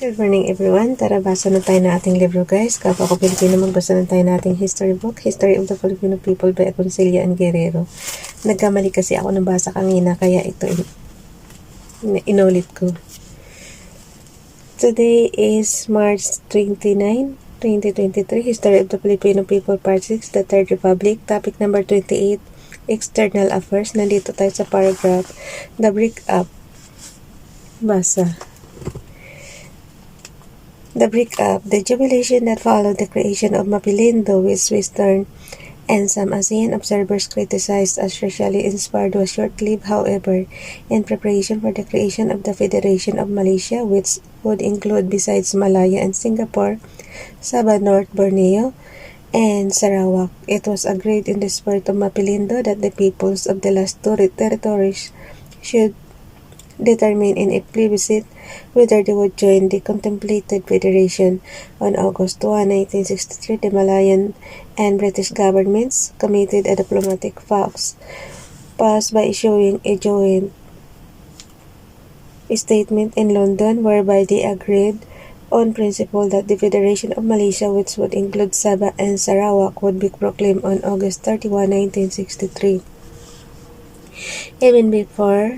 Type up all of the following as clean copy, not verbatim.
Good morning everyone. Tara, basa na tayo na ating libro guys. Kapwa ko Filipino, magbasa na tayo na ating history book, History of the Filipino People by Agoncillo and Guerrero. Nagkamali kasi ako ng basa kanina, kaya ito inulit ko. Today is March 29, 2023. History of the Filipino People Part 6, the Third Republic. Topic number 28, External Affairs. Nandito tayo sa paragraph, the Breakup. Basa. The breakup, the jubilation that followed the creation of Mapilindo, which Western and some ASEAN observers criticized as racially inspired, was short-lived, however. In preparation for the creation of the Federation of Malaysia, which would include, besides Malaya and Singapore, Sabah, North Borneo, and Sarawak, it was agreed in the spirit of Mapilindo that the peoples of the last two territories should determine in a plebiscite whether they would join the contemplated federation. On August 1, 1963, the Malayan and British governments committed a diplomatic fax passed by issuing a joint statement in London whereby they agreed on principle that the Federation of Malaysia, which would include Sabah and Sarawak, would be proclaimed on August 31, 1963. Even before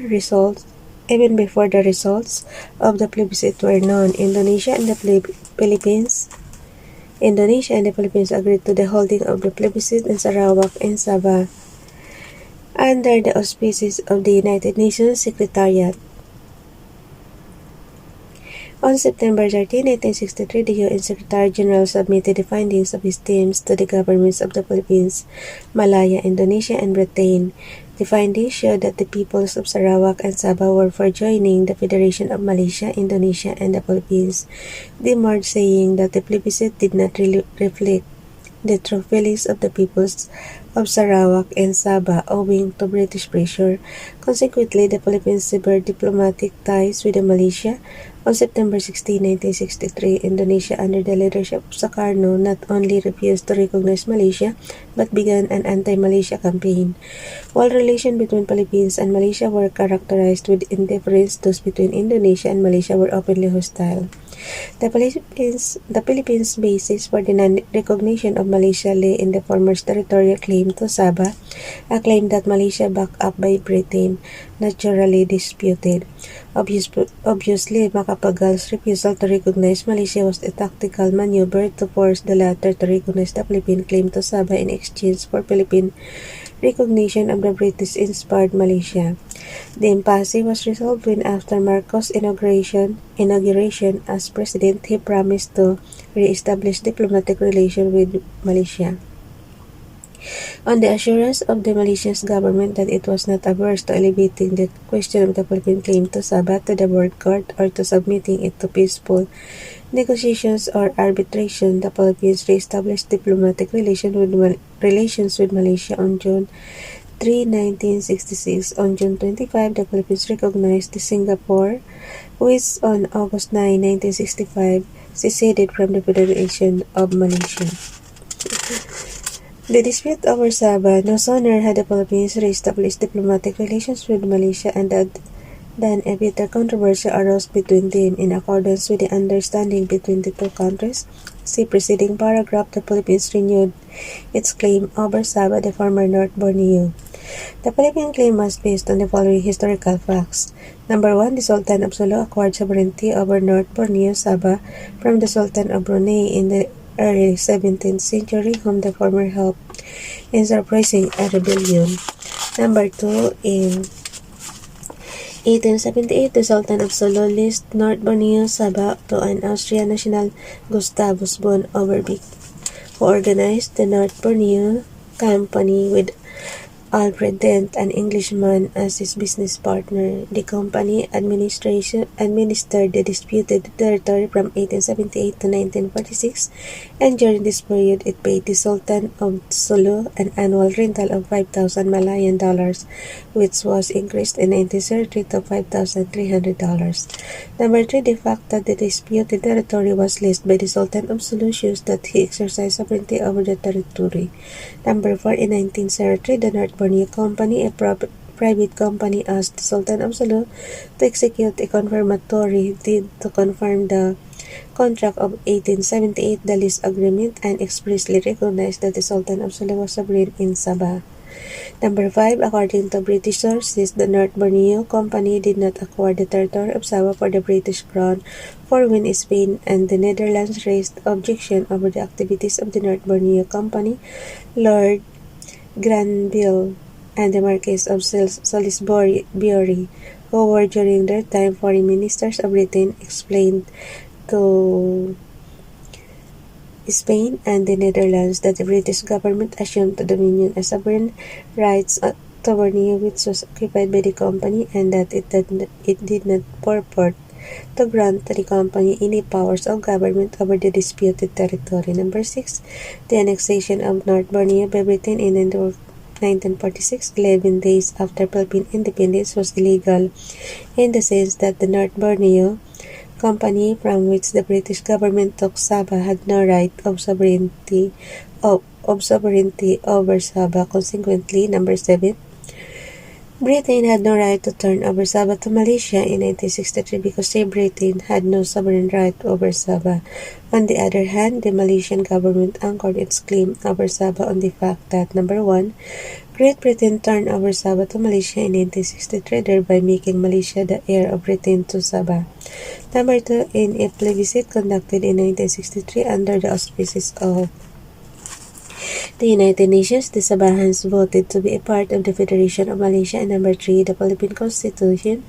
the results of the plebiscite were known, Indonesia and the Philippines agreed to the holding of the plebiscite in Sarawak and Sabah under the auspices of the United Nations Secretariat. On September 13, 1963, the UN Secretary-General submitted the findings of his teams to the governments of the Philippines, Malaya, Indonesia, and Britain. The findings showed that the peoples of Sarawak and Sabah were for joining the Federation of Malaysia, Indonesia, and the Philippines. They marked, saying that the plebiscite did not really reflect the true feelings of the peoples of Sarawak and Sabah owing to British pressure. Consequently, the Philippines severed diplomatic ties with Malaysia. On September 16, 1963, Indonesia, under the leadership of Sukarno, not only refused to recognize Malaysia but began an anti-Malaysia campaign. While relations between Philippines and Malaysia were characterized with indifference, those between Indonesia and Malaysia were openly hostile. The Philippines' basis for the non-recognition of Malaysia lay in the former territorial claim to Sabah, a claim that Malaysia, backed up by Britain, naturally disputed. Obviously, Macapagal's refusal to recognize Malaysia was a tactical maneuver to force the latter to recognize the Philippine claim to Sabah in exchange for Philippine recognition of the British-inspired Malaysia. The impasse was resolved when, after Marcos' inauguration as president, he promised to re-establish diplomatic relations with Malaysia. On the assurance of the Malaysian government that it was not averse to elevating the question of the Philippine claim to Sabah to the World Court or to submitting it to peaceful negotiations or arbitration, the Philippines re-established diplomatic relations with Malaysia on June 3, 1966. On June 25, the Philippines recognized Singapore, which on August 9, 1965, seceded from the Federation of Malaysia. The dispute over Sabah, no sooner had the Philippines re-established diplomatic relations with Malaysia than a bitter controversy arose between them. In accordance with the understanding between the two countries, see preceding paragraph, the Philippines renewed its claim over Sabah, the former North Borneo. The Philippine claim was based on the following historical facts. Number 1, the Sultan of Sulu acquired sovereignty over North Borneo, Sabah, from the Sultan of Brunei in the early 17th century, whom the former helped in suppressing a rebellion. Number 2, in 1878, the Sultan of Sulu leased North Borneo, Sabah to an Austrian national, Gustavus von Overbeek, who organized the North Borneo Company with Alfred Dent, an Englishman, as his business partner. The company administered the disputed territory from 1878 to 1946, and during this period it paid the Sultan of Sulu an annual rental of 5,000 Malayan dollars, which was increased in 1933 to $5,300. Number 3, the fact that the disputed territory was leased by the Sultan of Sulu shows that he exercised sovereignty over the territory. Number 4, in 1903, the North Borneo Company, a private company, asked the Sultan of Sulu to execute a confirmatory deed to confirm the Contract of 1878, the lease agreement, and expressly recognized that the Sultan of Sulu was sovereign in Sabah. Number 5, according to British sources, the North Borneo Company did not acquire the territory of Sabah for the British Crown, for when Spain and the Netherlands raised objection over the activities of the North Borneo Company, Lord Granville and the Marquis of Salisbury, who were during their time foreign ministers of Britain, explained to Spain and the Netherlands that the British government assumed the dominion as sovereign rights to Borneo, which was occupied by the company, and that it did not purport to grant to the company any powers of government over the disputed territory. Number 6, the annexation of North Borneo by Britain in 1946, 11 days after Philippine independence, was illegal in the sense that the North Borneo Company, from which the British government took Sabah, had no right of sovereignty over Sabah. Consequently, number 7, Britain had no right to turn over Sabah to Malaysia in 1963 because Britain had no sovereign right over Sabah. On the other hand, the Malaysian government anchored its claim over Sabah on the fact that, number 1, Great Britain turned over Sabah to Malaysia in 1963, thereby making Malaysia the heir of Britain to Sabah. Number 2, in a plebiscite conducted in 1963 under the auspices of the United Nations, the Sabahans voted to be a part of the Federation of Malaysia. And number 3, the Philippine Constitution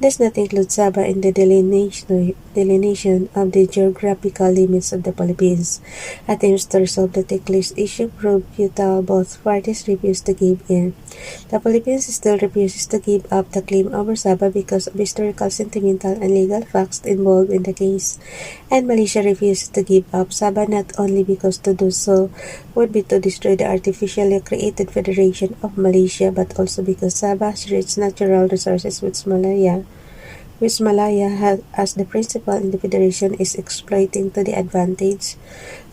does not include Sabah in the delineation of the geographical limits of the Philippines. Attempts to resolve the ticklish issue proved futile. Both parties refused to give in. The Philippines still refuses to give up the claim over Sabah because of historical, sentimental, and legal facts involved in the case. And Malaysia refuses to give up Sabah not only because to do so would be to destroy the artificially created Federation of Malaysia, but also because Sabah's rich natural resources, which Malaya has as the principal in the Federation, is exploiting to the advantage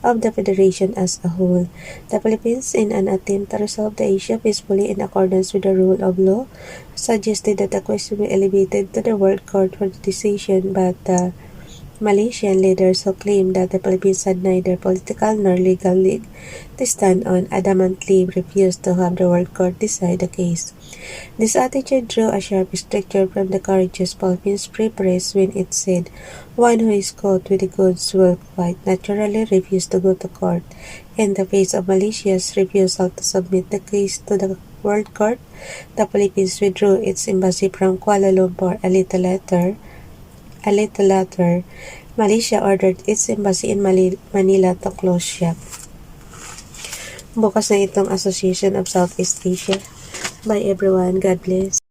of the Federation as a whole. The Philippines, in an attempt to resolve the issue peacefully in accordance with the rule of law, suggested that the question be elevated to the World Court for decision, but the Malaysian leaders, who claimed that the Philippines had neither political nor legal leg to stand on, adamantly refused to have the World Court decide the case. This attitude drew a sharp stricture from the courageous Philippines Free Press when it said, "One who is caught with the goods will quite naturally refuse to go to court." In the face of Malaysia's refusal to submit the case to the World Court, the Philippines withdrew its embassy from Kuala Lumpur. A little later, Malaysia ordered its embassy in Manila to close shop. Bukas na itong Association of Southeast Asia. Bye everyone. God bless.